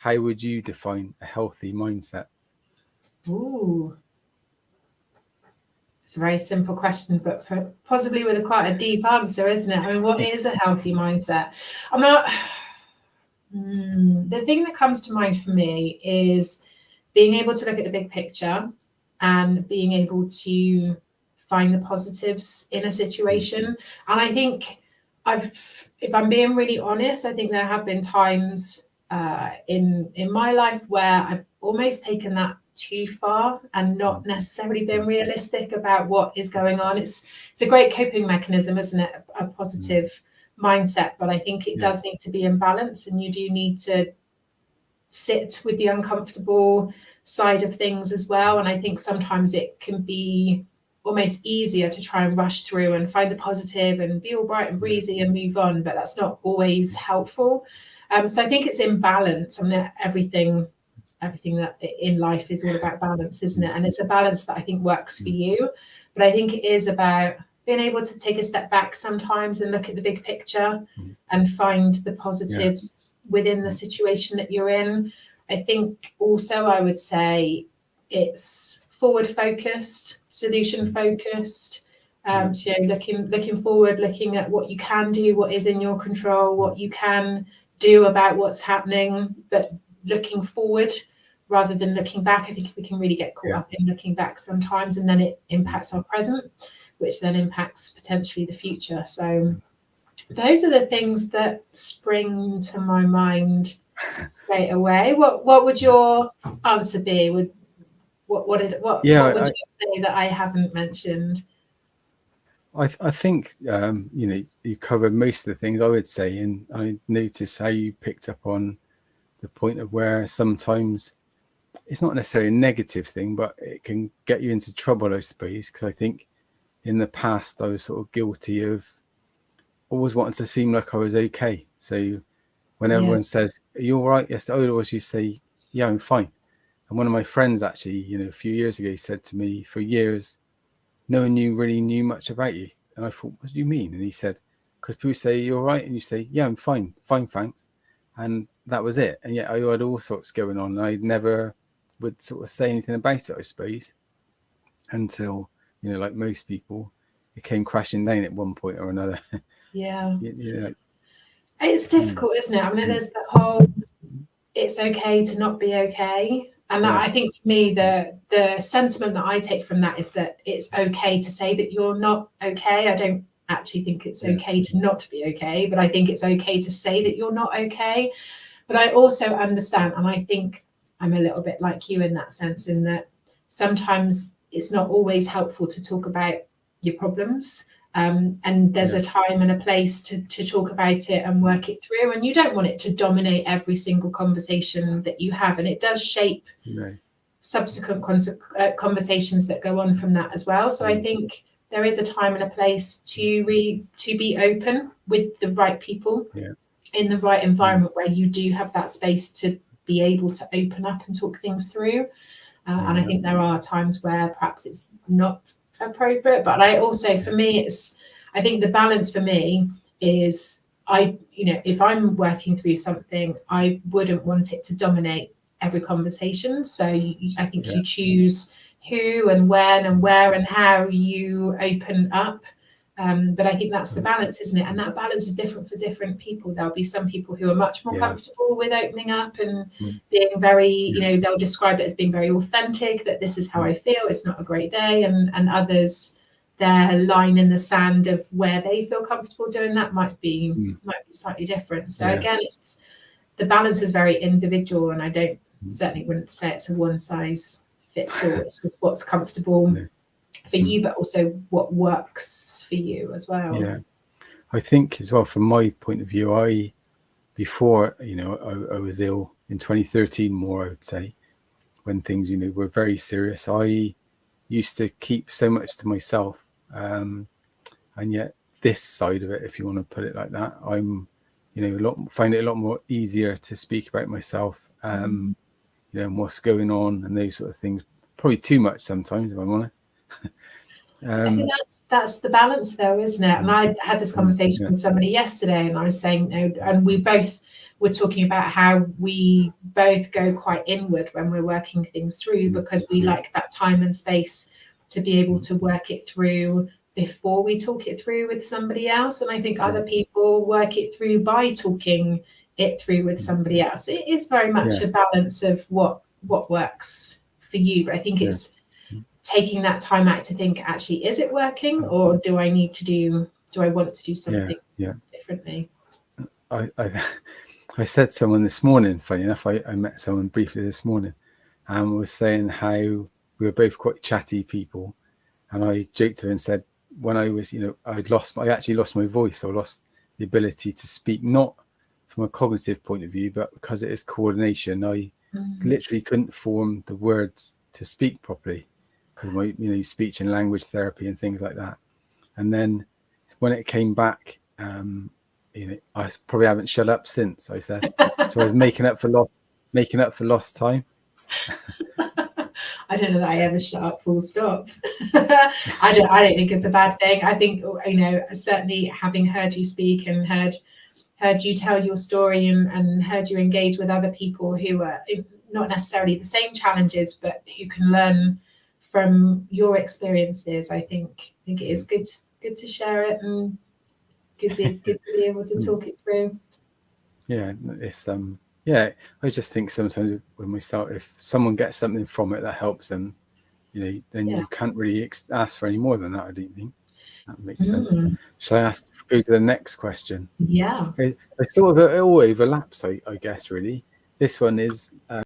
how would you define a healthy mindset? Ooh, it's a very simple question, but possibly with quite a deep answer, isn't it? I mean, what is a healthy mindset? I'm not. The thing that comes to mind for me is being able to look at the big picture and being able to find the positives in a situation. And I think if I'm being really honest, I think there have been times in my life where I've almost taken that too far and not necessarily been realistic about what is going on. It's a great coping mechanism, isn't it? A positive mindset, but I think it does need to be in balance, and you do need to sit with the uncomfortable side of things as well. And I think sometimes it can be almost easier to try and rush through and find the positive and be all bright and breezy and move on, but that's not always helpful. So I think it's in balance. I mean, everything that in life is all about balance, isn't it? And it's a balance that I think works for you, but I think it is about being able to take a step back sometimes and look at the big picture and find the positives within the situation that you're in. I think also I would say it's forward focused, solution focused. So looking forward, looking at what you can do, what is in your control, what you can do about what's happening, but looking forward rather than looking back. I think we can really get caught up in looking back sometimes, and then it impacts our present, which then impacts potentially the future. So those are the things that spring to my mind straight away. What would your answer be? What would you say that I haven't mentioned? I think you covered most of the things I would say, and I noticed how you picked up on the point of where sometimes it's not necessarily a negative thing, but it can get you into trouble, I suppose, because I think in the past I was sort of guilty of always wanting to seem like I was okay. So when everyone says, "Are you all right?" Yes, I would always say, "Yeah, I'm fine." And one of my friends actually, a few years ago said to me, for years, no one really knew much about you. And I thought, what do you mean? And he said, because people say, "You're all right?" And you say, "Yeah, I'm fine, thanks." And that was it. And yet I had all sorts going on. And I never would sort of say anything about it, I suppose, until, like most people, it came crashing down at one point or another. Yeah. It's difficult, isn't it? I mean, there's the whole, it's okay to not be okay. And I think for me, the sentiment that I take from that is that it's okay to say that you're not okay. I don't actually think it's okay to not be okay, but I think it's okay to say that you're not okay. But I also understand, and I think I'm a little bit like you in that sense, in that sometimes it's not always helpful to talk about your problems. And there's a time and a place to talk about it and work it through. And you don't want it to dominate every single conversation that you have. And it does shape subsequent conversations that go on from that as well. So I think there is a time and a place to be open with the right people in the right environment where you do have that space to be able to open up and talk things through. And I think there are times where perhaps it's not appropriate, but I also, for me, I think the balance for me is if I'm working through something, I wouldn't want it to dominate every conversation. So I think you choose who and when and where and how you open up. But I think that's the balance, isn't it? And that balance is different for different people. There'll be some people who are much more comfortable with opening up and being very, they'll describe it as being very authentic, that this is how I feel, it's not a great day. And others, their line in the sand of where they feel comfortable doing that might be slightly different. So again, the balance is very individual, and I certainly wouldn't say it's a one size fits all. It's just what's comfortable for you, but also what works for you as well. I think as well, from my point of view, before I was ill in 2013 more, I would say, when things were very serious, I used to keep so much to myself, and yet this side of it, if you want to put it like that, I'm find it a lot more easier to speak about myself, and what's going on and those sort of things. Probably too much sometimes, if I'm honest. I think that's the balance, though, isn't it? And I had this conversation with somebody yesterday, and I was saying, and we both we're talking about how we both go quite inward when we're working things through, because we like that time and space to be able to work it through before we talk it through with somebody else. And I think other people work it through by talking it through with somebody else. It is very much a balance of what works for you. But I think it's taking that time out to think, actually, is it working, or do I want to do something differently? I said to someone this morning, funny enough, I met someone briefly this morning, and was saying how we were both quite chatty people. And I joked to her and said, when I was, I actually lost my voice. I lost the ability to speak, not from a cognitive point of view, but because it is coordination. I literally couldn't form the words to speak properly because my, speech and language therapy and things like that. And then when it came back, I probably haven't shut up since, I said. So I was making up for lost time. I don't know that I ever shut up full stop. I don't think it's a bad thing. I think, certainly having heard you speak and heard you tell your story and heard you engage with other people who are not necessarily the same challenges, but who can learn from your experiences, I think it is good to share it, and good to be able to talk it through. Yeah, it's I just think sometimes when we start, if someone gets something from it that helps them, then you can't really ask for any more than that. I don't think that makes sense. Shall I go to the next question? Yeah, it sort of all overlaps, I guess. Really, this one is